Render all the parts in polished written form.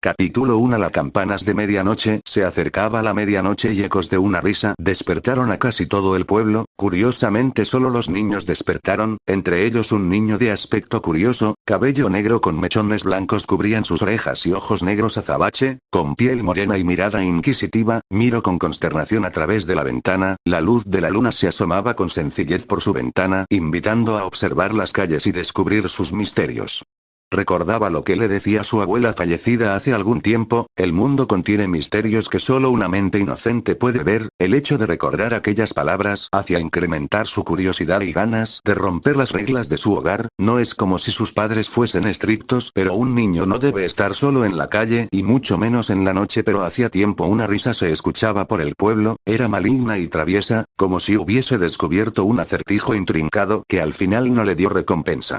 Capítulo 1. Las campanas de medianoche. Se acercaba la medianoche y ecos de una risa despertaron a casi todo el pueblo. Curiosamente solo los niños despertaron, entre ellos un niño de aspecto curioso, cabello negro con mechones blancos cubrían sus orejas y ojos negros azabache, con piel morena y mirada inquisitiva. Miró con consternación a través de la ventana. La luz de la luna se asomaba con sencillez por su ventana, invitando a observar las calles y descubrir sus misterios. Recordaba lo que le decía su abuela fallecida hace algún tiempo: el mundo contiene misterios que solo una mente inocente puede ver. El hecho de recordar aquellas palabras hacía incrementar su curiosidad y ganas de romper las reglas de su hogar. No es como si sus padres fuesen estrictos, pero un niño no debe estar solo en la calle y mucho menos en la noche. Pero hacía tiempo una risa se escuchaba por el pueblo, era maligna y traviesa, como si hubiese descubierto un acertijo intrincado que al final no le dio recompensa.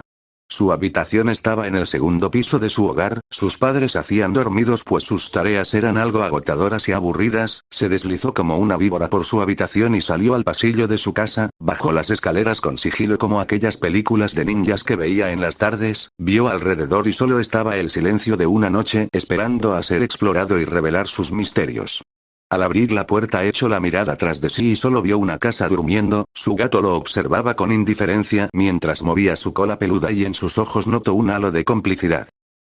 Su habitación estaba en el segundo piso de su hogar. Sus padres hacían dormidos pues sus tareas eran algo agotadoras y aburridas. Se deslizó como una víbora por su habitación y salió al pasillo de su casa, bajó las escaleras con sigilo como aquellas películas de ninjas que veía en las tardes, vio alrededor y solo estaba el silencio de una noche esperando a ser explorado y revelar sus misterios. Al abrir la puerta echó la mirada tras de sí y solo vio una casa durmiendo. Su gato lo observaba con indiferencia mientras movía su cola peluda y en sus ojos notó un halo de complicidad.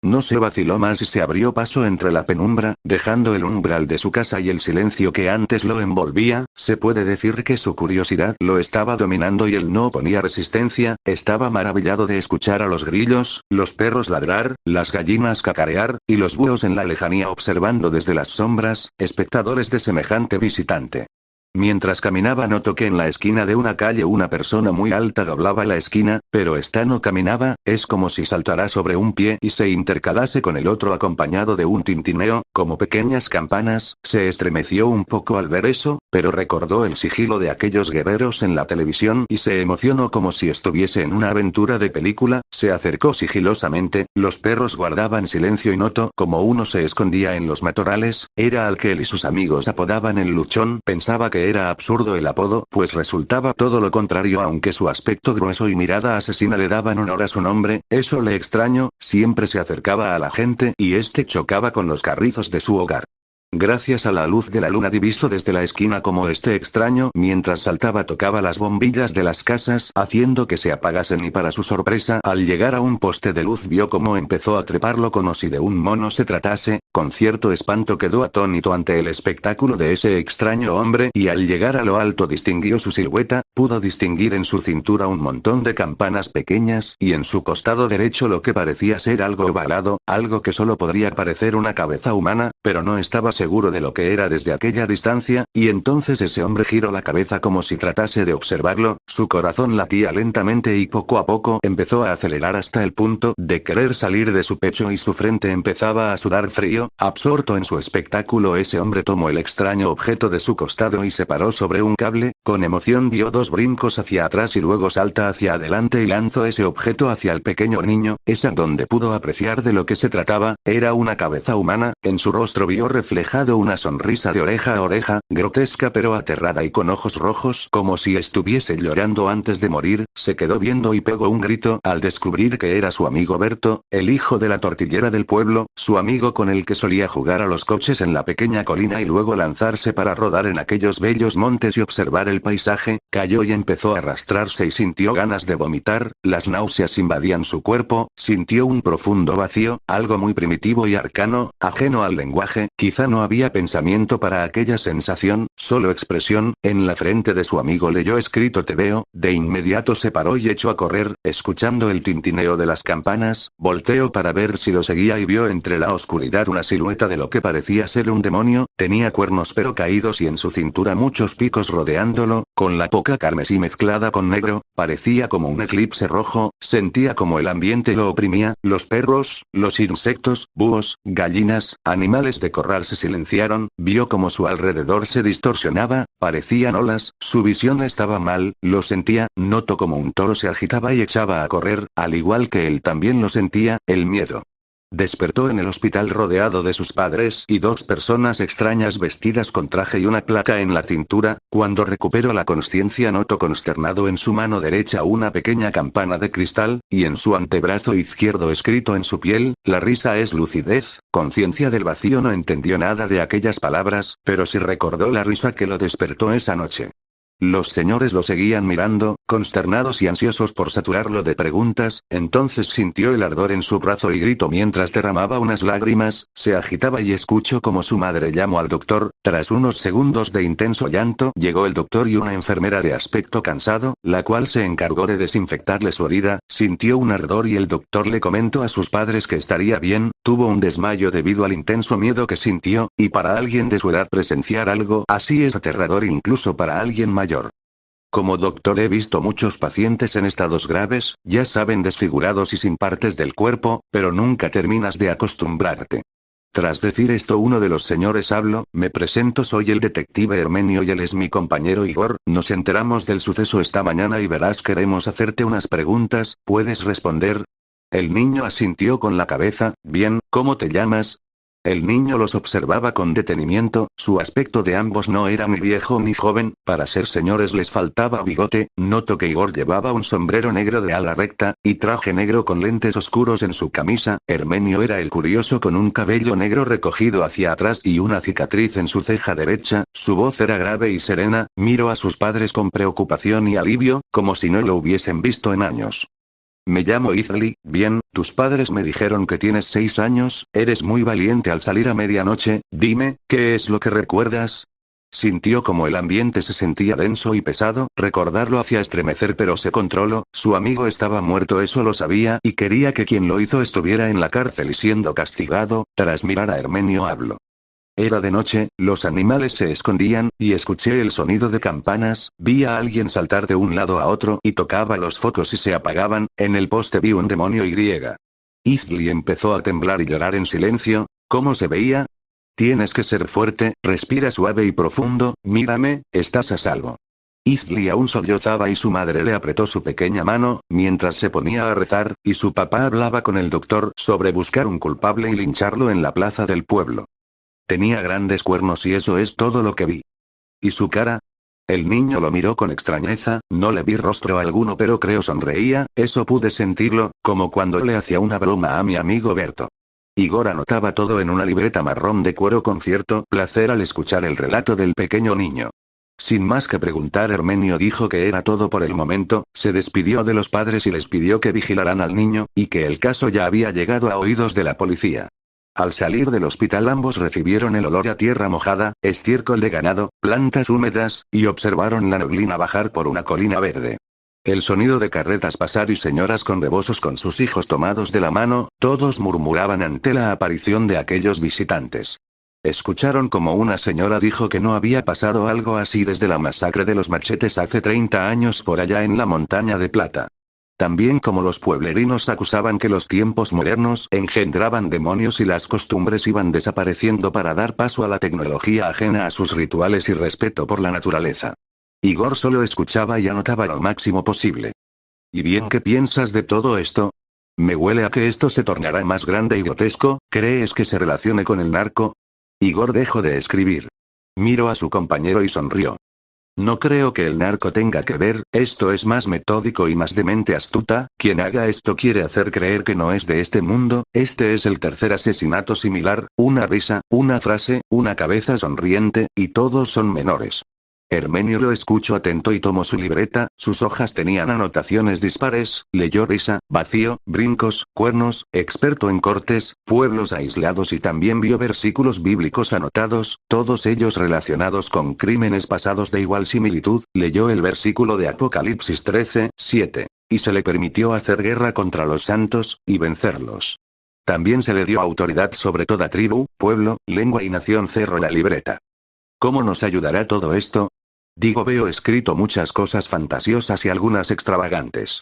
No se vaciló más y se abrió paso entre la penumbra, dejando el umbral de su casa y el silencio que antes lo envolvía. Se puede decir que su curiosidad lo estaba dominando y él no oponía resistencia. Estaba maravillado de escuchar a los grillos, los perros ladrar, las gallinas cacarear, y los búhos en la lejanía observando desde las sombras, espectadores de semejante visitante. Mientras caminaba notó que en la esquina de una calle una persona muy alta doblaba la esquina, pero esta no caminaba, es como si saltara sobre un pie y se intercalase con el otro acompañado de un tintineo, como pequeñas campanas. Se estremeció un poco al ver eso, pero recordó el sigilo de aquellos guerreros en la televisión y se emocionó como si estuviese en una aventura de película. Se acercó sigilosamente, los perros guardaban silencio y notó como uno se escondía en los matorrales. Era al que él y sus amigos apodaban el luchón. Pensaba que era absurdo el apodo, pues resultaba todo lo contrario, aunque su aspecto grueso y mirada asesina le daban honor a su nombre. Eso le extrañó, siempre se acercaba a la gente y este chocaba con los carrizos de su hogar. Gracias a la luz de la luna divisó desde la esquina como este extraño mientras saltaba tocaba las bombillas de las casas haciendo que se apagasen y para su sorpresa al llegar a un poste de luz vio cómo empezó a treparlo como si de un mono se tratase. Con cierto espanto quedó atónito ante el espectáculo de ese extraño hombre y al llegar a lo alto distinguió su silueta, pudo distinguir en su cintura un montón de campanas pequeñas y en su costado derecho lo que parecía ser algo ovalado, algo que solo podría parecer una cabeza humana, pero no estaba seguro de lo que era desde aquella distancia, y entonces ese hombre giró la cabeza como si tratase de observarlo. Su corazón latía lentamente y poco a poco empezó a acelerar hasta el punto de querer salir de su pecho y su frente empezaba a sudar frío. Absorto en su espectáculo ese hombre tomó el extraño objeto de su costado y se paró sobre un cable, con emoción dio dos brincos hacia atrás y luego salta hacia adelante y lanzó ese objeto hacia el pequeño niño. Es a donde pudo apreciar de lo que se trataba, era una cabeza humana. En su rostro vio reflejado una sonrisa de oreja a oreja, grotesca pero aterrada y con ojos rojos como si estuviese llorando antes de morir. Se quedó viendo y pegó un grito al descubrir que era su amigo Berto, el hijo de la tortillera del pueblo, su amigo con el que solía jugar a los coches en la pequeña colina y luego lanzarse para rodar en aquellos bellos montes y observar el paisaje. Cayó y empezó a arrastrarse y sintió ganas de vomitar, las náuseas invadían su cuerpo, sintió un profundo vacío, algo muy primitivo y arcano, ajeno al lenguaje. Quizá no había pensamiento para aquella sensación, solo expresión. En la frente de su amigo leyó escrito "Te veo". De inmediato se paró y echó a correr, escuchando el tintineo de las campanas. Volteó para ver si lo seguía y vio entre la oscuridad una silueta de lo que parecía ser un demonio. Tenía cuernos pero caídos y en su cintura muchos picos rodeándolo, con la boca carmesí mezclada con negro, parecía como un eclipse rojo. Sentía como el ambiente lo oprimía, los perros, los insectos, búhos, gallinas, animales de corral se silenciaron, vio como su alrededor se distorsionaba, parecían olas, su visión estaba mal, lo sentía, notó como un toro se agitaba y echaba a correr, al igual que él también lo sentía, el miedo. Despertó en el hospital rodeado de sus padres y dos personas extrañas vestidas con traje y una placa en la cintura. Cuando recuperó la consciencia notó consternado en su mano derecha una pequeña campana de cristal, y en su antebrazo izquierdo escrito en su piel: la risa es lucidez. Conciencia del vacío no entendió nada de aquellas palabras, pero sí recordó la risa que lo despertó esa noche. Los señores lo seguían mirando, consternados y ansiosos por saturarlo de preguntas. Entonces sintió el ardor en su brazo y gritó mientras derramaba unas lágrimas, se agitaba y escuchó como su madre llamó al doctor. Tras unos segundos de intenso llanto, llegó el doctor y una enfermera de aspecto cansado, la cual se encargó de desinfectarle su herida. Sintió un ardor y el doctor le comentó a sus padres que estaría bien. Tuvo un desmayo debido al intenso miedo que sintió, y para alguien de su edad presenciar algo así es aterrador incluso para alguien mayor. Como doctor he visto muchos pacientes en estados graves, ya saben, desfigurados y sin partes del cuerpo, pero nunca terminas de acostumbrarte. Tras decir esto, uno de los señores habló: me presento, soy el detective Hermenio y él es mi compañero Igor. Nos enteramos del suceso esta mañana y verás, queremos hacerte unas preguntas, ¿puedes responder? El niño asintió con la cabeza. Bien, ¿cómo te llamas? El niño los observaba con detenimiento. Su aspecto de ambos no era ni viejo ni joven, para ser señores les faltaba bigote. Notó que Igor llevaba un sombrero negro de ala recta, y traje negro con lentes oscuros en su camisa. Hermenio era el curioso con un cabello negro recogido hacia atrás y una cicatriz en su ceja derecha. Su voz era grave y serena. Miró a sus padres con preocupación y alivio, como si no lo hubiesen visto en años. Me llamo Izli. Bien, tus padres me dijeron que tienes 6 años, eres muy valiente al salir a medianoche. Dime, ¿qué es lo que recuerdas? Sintió como el ambiente se sentía denso y pesado. Recordarlo hacía estremecer, pero se controló. Su amigo estaba muerto, eso lo sabía, y quería que quien lo hizo estuviera en la cárcel y siendo castigado. Tras mirar a Hermenio habló. Era de noche, los animales se escondían, y escuché el sonido de campanas. Vi a alguien saltar de un lado a otro y tocaba los focos y se apagaban. En el poste vi un demonio Y. Izli empezó a temblar y llorar en silencio. ¿Cómo se veía? Tienes que ser fuerte, respira suave y profundo, mírame, estás a salvo. Izli aún sollozaba y su madre le apretó su pequeña mano, mientras se ponía a rezar, y su papá hablaba con el doctor sobre buscar un culpable y lincharlo en la plaza del pueblo. Tenía grandes cuernos y eso es todo lo que vi. ¿Y su cara? El niño lo miró con extrañeza. No le vi rostro alguno, pero creo sonreía, eso pude sentirlo, como cuando le hacía una broma a mi amigo Berto. Igor anotaba todo en una libreta marrón de cuero con cierto placer al escuchar el relato del pequeño niño. Sin más que preguntar, Hermenio dijo que era todo por el momento. Se despidió de los padres y les pidió que vigilaran al niño, y que el caso ya había llegado a oídos de la policía. Al salir del hospital ambos recibieron el olor a tierra mojada, estiércol de ganado, plantas húmedas, y observaron la neblina bajar por una colina verde. El sonido de carretas pasar y señoras con rebosos con sus hijos tomados de la mano, todos murmuraban ante la aparición de aquellos visitantes. Escucharon como una señora dijo que no había pasado algo así desde la masacre de los machetes hace 30 años por allá en la montaña de Plata. También como los pueblerinos acusaban que los tiempos modernos engendraban demonios y las costumbres iban desapareciendo para dar paso a la tecnología ajena a sus rituales y respeto por la naturaleza. Igor solo escuchaba y anotaba lo máximo posible. ¿Y bien qué piensas de todo esto? Me huele a que esto se tornará más grande y grotesco. ¿Crees que se relacione con el narco? Igor dejó de escribir. Miró a su compañero y sonrió. No creo que el narco tenga que ver, esto es más metódico y más de mente astuta. Quien haga esto quiere hacer creer que no es de este mundo. Este es el tercer asesinato similar, una risa, una frase, una cabeza sonriente, y todos son menores. Hermenio lo escuchó atento y tomó su libreta, sus hojas tenían anotaciones dispares, leyó risa, vacío, brincos, cuernos, experto en cortes, pueblos aislados y también vio versículos bíblicos anotados, todos ellos relacionados con crímenes pasados de igual similitud. Leyó el versículo de Apocalipsis 13:7. Y se le permitió hacer guerra contra los santos, y vencerlos. También se le dio autoridad sobre toda tribu, pueblo, lengua y nación. Cerró la libreta. ¿Cómo nos ayudará todo esto? Veo escrito muchas cosas fantasiosas y algunas extravagantes.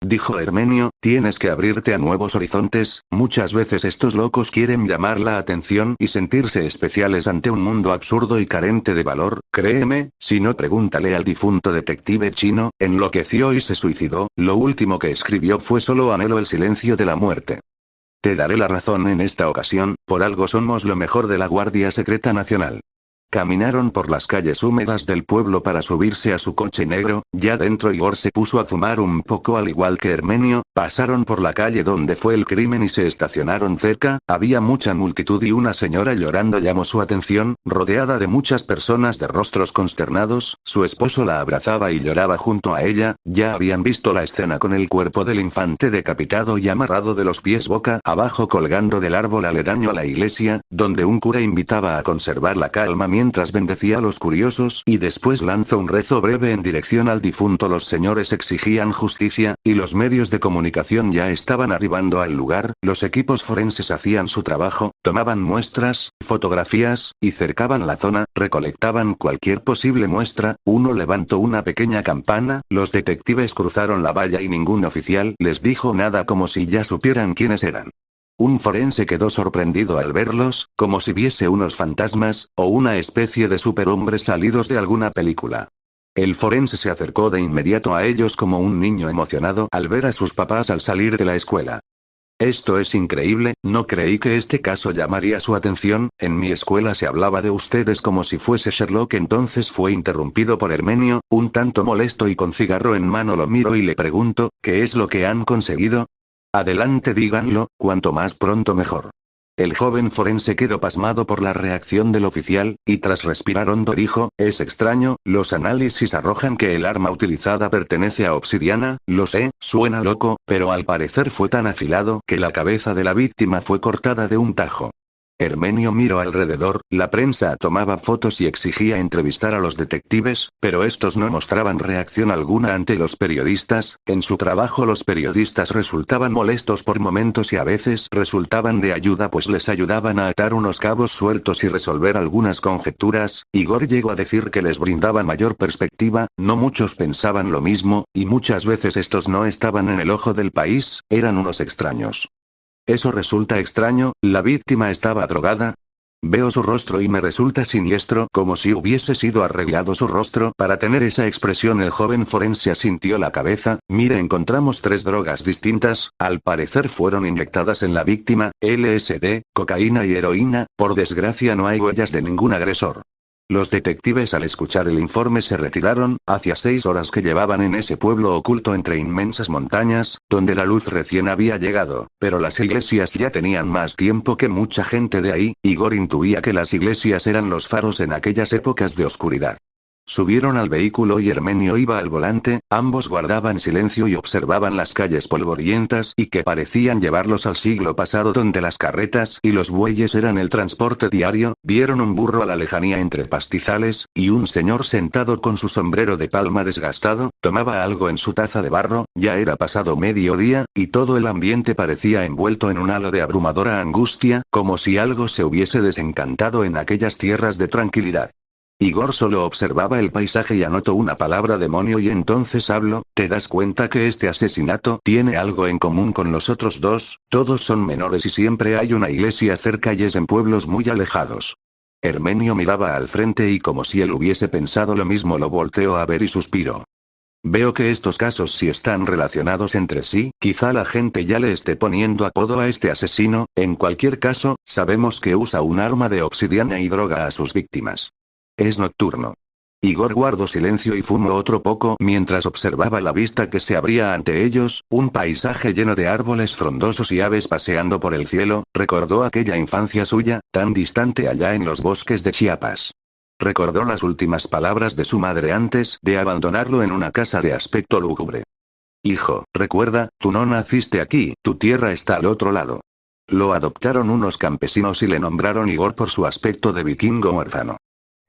Dijo Hermenio, tienes que abrirte a nuevos horizontes. Muchas veces estos locos quieren llamar la atención y sentirse especiales ante un mundo absurdo y carente de valor. Créeme, si no, pregúntale al difunto detective chino. Enloqueció y se suicidó. Lo último que escribió fue: solo anhelo el silencio de la muerte. Te daré la razón en esta ocasión, por algo somos lo mejor de la Guardia Secreta Nacional. Caminaron por las calles húmedas del pueblo para subirse a su coche negro, ya dentro Igor se puso a fumar un poco al igual que Hermenio, pasaron por la calle donde fue el crimen y se estacionaron cerca, había mucha multitud y una señora llorando llamó su atención, rodeada de muchas personas de rostros consternados, su esposo la abrazaba y lloraba junto a ella, ya habían visto la escena con el cuerpo del infante decapitado y amarrado de los pies boca abajo colgando del árbol aledaño a la iglesia, donde un cura invitaba a conservar la calma mientras bendecía a los curiosos y después lanzó un rezo breve en dirección al difunto. Los señores exigían justicia, y los medios de comunicación ya estaban arribando al lugar, los equipos forenses hacían su trabajo, tomaban muestras, fotografías, y cercaban la zona, recolectaban cualquier posible muestra, uno levantó una pequeña campana, los detectives cruzaron la valla y ningún oficial les dijo nada como si ya supieran quiénes eran. Un forense quedó sorprendido al verlos, como si viese unos fantasmas, o una especie de superhombres salidos de alguna película. El forense se acercó de inmediato a ellos como un niño emocionado al ver a sus papás al salir de la escuela. Esto es increíble, no creí que este caso llamaría su atención, en mi escuela se hablaba de ustedes como si fuese Sherlock. Entonces fue interrumpido por Hermenio, un tanto molesto y con cigarro en mano lo miro y le pregunto, ¿qué es lo que han conseguido? Adelante, díganlo, cuanto más pronto mejor. El joven forense quedó pasmado por la reacción del oficial, y tras respirar hondo dijo, es extraño, los análisis arrojan que el arma utilizada pertenece a obsidiana, lo sé, suena loco, pero al parecer fue tan afilado que la cabeza de la víctima fue cortada de un tajo. Hermenio miró alrededor, la prensa tomaba fotos y exigía entrevistar a los detectives, pero estos no mostraban reacción alguna ante los periodistas. En su trabajo los periodistas resultaban molestos por momentos y a veces resultaban de ayuda pues les ayudaban a atar unos cabos sueltos y resolver algunas conjeturas. Igor llegó a decir que les brindaban mayor perspectiva, no muchos pensaban lo mismo, y muchas veces estos no estaban en el ojo del país, eran unos extraños. Eso resulta extraño, ¿la víctima estaba drogada? Veo su rostro y me resulta siniestro, como si hubiese sido arreglado su rostro para tener esa expresión. El joven forense asintió la cabeza, mire, encontramos 3 drogas distintas, al parecer fueron inyectadas en la víctima, LSD, cocaína y heroína, por desgracia no hay huellas de ningún agresor. Los detectives al escuchar el informe se retiraron, hacía 6 horas que llevaban en ese pueblo oculto entre inmensas montañas, donde la luz recién había llegado, pero las iglesias ya tenían más tiempo que mucha gente de ahí. Igor intuía que las iglesias eran los faros en aquellas épocas de oscuridad. Subieron al vehículo y Hermenio iba al volante, ambos guardaban silencio y observaban las calles polvorientas y que parecían llevarlos al siglo pasado, donde las carretas y los bueyes eran el transporte diario. Vieron un burro a la lejanía entre pastizales, y un señor sentado con su sombrero de palma desgastado, tomaba algo en su taza de barro. Ya era pasado mediodía, y todo el ambiente parecía envuelto en un halo de abrumadora angustia, como si algo se hubiese desencantado en aquellas tierras de tranquilidad. Igor solo observaba el paisaje y anotó una palabra: demonio, y entonces habló, ¿te das cuenta que este asesinato tiene algo en común con los otros 2? Todos son menores y siempre hay una iglesia cerca y es en pueblos muy alejados. Hermenio miraba al frente y como si él hubiese pensado lo mismo lo volteó a ver y suspiró. Veo que estos casos sí están relacionados entre sí, quizá la gente ya le esté poniendo apodo a este asesino, en cualquier caso, sabemos que usa un arma de obsidiana y droga a sus víctimas. Es nocturno. Igor guardó silencio y fumó otro poco mientras observaba la vista que se abría ante ellos, un paisaje lleno de árboles frondosos y aves paseando por el cielo. Recordó aquella infancia suya, tan distante allá en los bosques de Chiapas. Recordó las últimas palabras de su madre antes de abandonarlo en una casa de aspecto lúgubre. Hijo, recuerda, tú no naciste aquí, tu tierra está al otro lado. Lo adoptaron unos campesinos y le nombraron Igor por su aspecto de vikingo huérfano.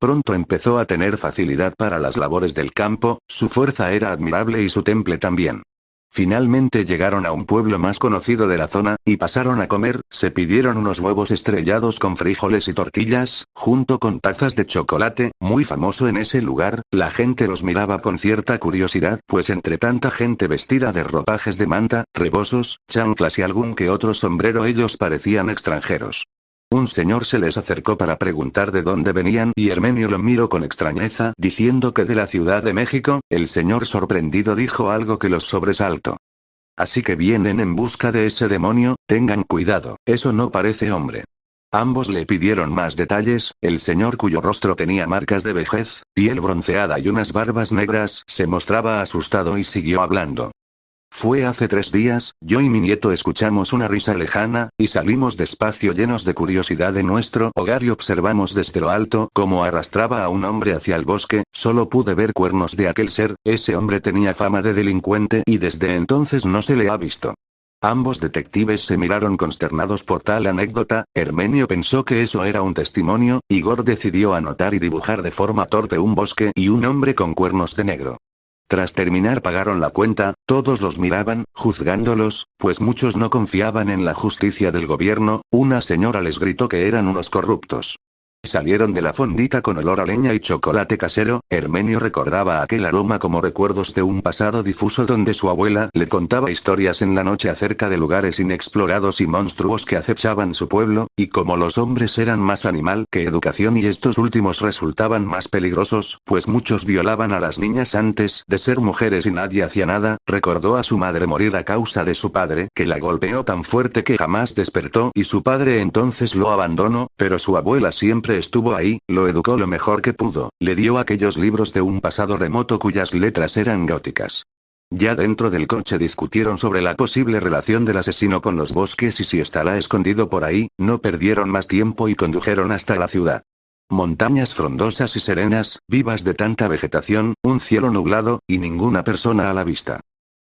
Pronto empezó a tener facilidad para las labores del campo, su fuerza era admirable y su temple también. Finalmente llegaron a un pueblo más conocido de la zona, y pasaron a comer. Se pidieron unos huevos estrellados con frijoles y tortillas, junto con tazas de chocolate, muy famoso en ese lugar. La gente los miraba con cierta curiosidad, pues entre tanta gente vestida de ropajes de manta, rebosos, chanclas y algún que otro sombrero ellos parecían extranjeros. Un señor se les acercó para preguntar de dónde venían y Hermenio lo miró con extrañeza, diciendo que de la Ciudad de México. El señor sorprendido dijo algo que los sobresaltó. Así que vienen en busca de ese demonio, tengan cuidado, eso no parece hombre. Ambos le pidieron más detalles, el señor cuyo rostro tenía marcas de vejez, piel bronceada y unas barbas negras, se mostraba asustado y siguió hablando. Fue hace 3 días, yo y mi nieto escuchamos una risa lejana, y salimos despacio llenos de curiosidad de nuestro hogar y observamos desde lo alto cómo arrastraba a un hombre hacia el bosque, solo pude ver cuernos de aquel ser, ese hombre tenía fama de delincuente y desde entonces no se le ha visto. Ambos detectives se miraron consternados por tal anécdota, Hermenio pensó que eso era un testimonio, Igor decidió anotar y dibujar de forma torpe un bosque y un hombre con cuernos de negro. Tras terminar pagaron la cuenta, todos los miraban, juzgándolos, pues muchos no confiaban en la justicia del gobierno, una señora les gritó que eran unos corruptos. Salieron de la fondita con olor a leña y chocolate casero, Hermenio recordaba aquel aroma como recuerdos de un pasado difuso donde su abuela le contaba historias en la noche acerca de lugares inexplorados y monstruos que acechaban su pueblo, y como los hombres eran más animal que educación y estos últimos resultaban más peligrosos, pues muchos violaban a las niñas antes de ser mujeres y nadie hacía nada, recordó a su madre morir a causa de su padre, que la golpeó tan fuerte que jamás despertó y su padre entonces lo abandonó, pero su abuela siempre estuvo ahí, lo educó lo mejor que pudo, le dio aquellos libros de un pasado remoto cuyas letras eran góticas. Ya dentro del coche discutieron sobre la posible relación del asesino con los bosques y si estará escondido por ahí, no perdieron más tiempo y condujeron hasta la ciudad. Montañas frondosas y serenas, vivas de tanta vegetación, un cielo nublado, y ninguna persona a la vista.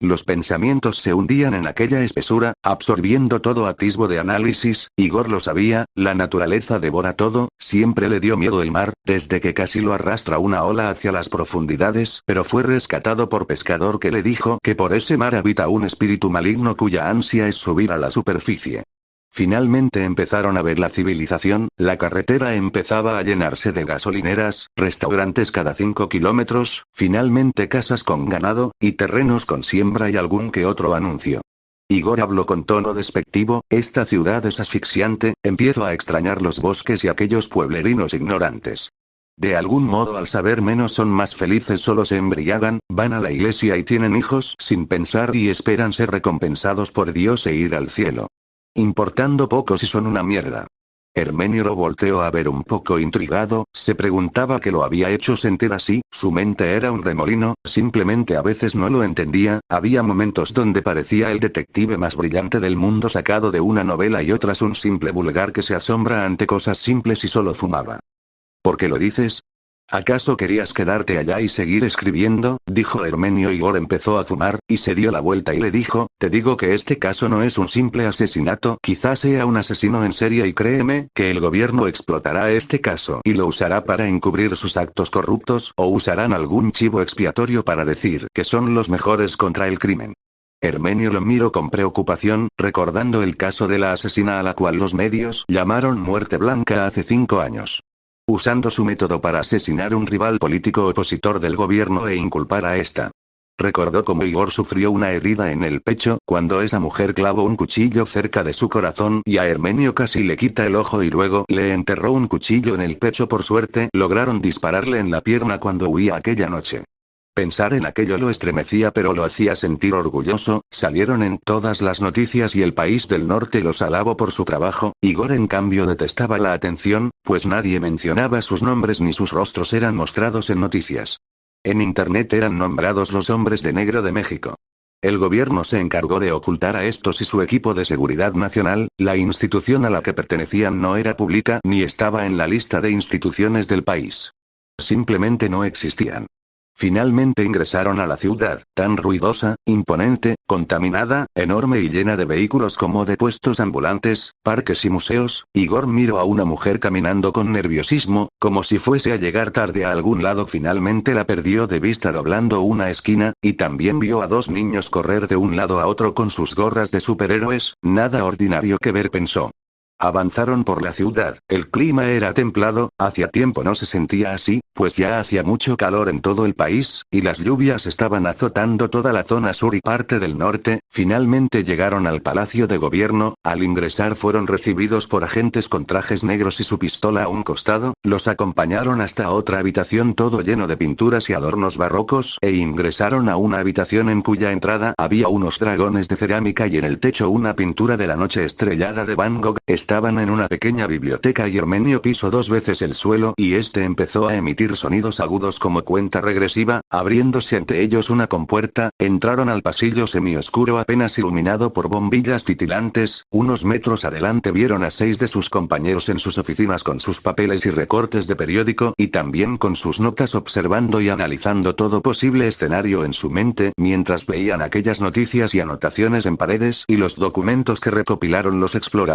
Los pensamientos se hundían en aquella espesura, absorbiendo todo atisbo de análisis, Igor lo sabía, la naturaleza devora todo, siempre le dio miedo el mar, desde que casi lo arrastra una ola hacia las profundidades, pero fue rescatado por pescador que le dijo que por ese mar habita un espíritu maligno cuya ansia es subir a la superficie. Finalmente empezaron a ver la civilización, la carretera empezaba a llenarse de gasolineras, restaurantes cada 5 kilómetros, finalmente casas con ganado, y terrenos con siembra y algún que otro anuncio. Igor habló con tono despectivo, esta ciudad es asfixiante, empiezo a extrañar los bosques y aquellos pueblerinos ignorantes. De algún modo al saber menos son más felices, solo se embriagan, van a la iglesia y tienen hijos sin pensar y esperan ser recompensados por Dios e ir al cielo. Importando poco si son una mierda. Hermenio lo volteó a ver un poco intrigado, se preguntaba qué lo había hecho sentir así, su mente era un remolino, simplemente a veces no lo entendía, había momentos donde parecía el detective más brillante del mundo sacado de una novela y otras un simple vulgar que se asombra ante cosas simples y solo fumaba. ¿Por qué lo dices? ¿Acaso querías quedarte allá y seguir escribiendo? Dijo Hermenio. Igor empezó a fumar, y se dio la vuelta y le dijo, te digo que este caso no es un simple asesinato, quizás sea un asesino en serie y créeme, que el gobierno explotará este caso y lo usará para encubrir sus actos corruptos, o usarán algún chivo expiatorio para decir que son los mejores contra el crimen. Hermenio lo miró con preocupación, recordando el caso de la asesina a la cual los medios llamaron Muerte Blanca hace 5 años. Usando su método para asesinar un rival político opositor del gobierno e inculpar a esta. Recordó cómo Igor sufrió una herida en el pecho, cuando esa mujer clavó un cuchillo cerca de su corazón y a Hermenio casi le quita el ojo y luego le enterró un cuchillo en el pecho. Por suerte, lograron dispararle en la pierna cuando huía aquella noche. Pensar en aquello lo estremecía pero lo hacía sentir orgulloso, salieron en todas las noticias y el país del norte los alabó por su trabajo, Igor en cambio detestaba la atención, pues nadie mencionaba sus nombres ni sus rostros eran mostrados en noticias. En internet eran nombrados los hombres de negro de México. El gobierno se encargó de ocultar a estos y su equipo de seguridad nacional, la institución a la que pertenecían no era pública ni estaba en la lista de instituciones del país. Simplemente no existían. Finalmente ingresaron a la ciudad, tan ruidosa, imponente, contaminada, enorme y llena de vehículos como de puestos ambulantes, parques y museos. Igor miró a una mujer caminando con nerviosismo, como si fuese a llegar tarde a algún lado. Finalmente la perdió de vista doblando una esquina, y también vio a 2 niños correr de un lado a otro con sus gorras de superhéroes, nada ordinario que ver pensó. Avanzaron por la ciudad, el clima era templado, hacía tiempo no se sentía así, pues ya hacía mucho calor en todo el país, y las lluvias estaban azotando toda la zona sur y parte del norte. Finalmente llegaron al palacio de gobierno. Al ingresar fueron recibidos por agentes con trajes negros y su pistola a un costado, los acompañaron hasta otra habitación todo lleno de pinturas y adornos barrocos, e ingresaron a una habitación en cuya entrada había unos dragones de cerámica y en el techo una pintura de la noche estrellada de Van Gogh. Estaban en una pequeña biblioteca y Hermenio pisó 2 veces el suelo y este empezó a emitir sonidos agudos como cuenta regresiva, abriéndose ante ellos una compuerta. Entraron al pasillo semioscuro apenas iluminado por bombillas titilantes. Unos metros adelante vieron a 6 de sus compañeros en sus oficinas con sus papeles y recortes de periódico y también con sus notas observando y analizando todo posible escenario en su mente mientras veían aquellas noticias y anotaciones en paredes y los documentos que recopilaron los exploradores.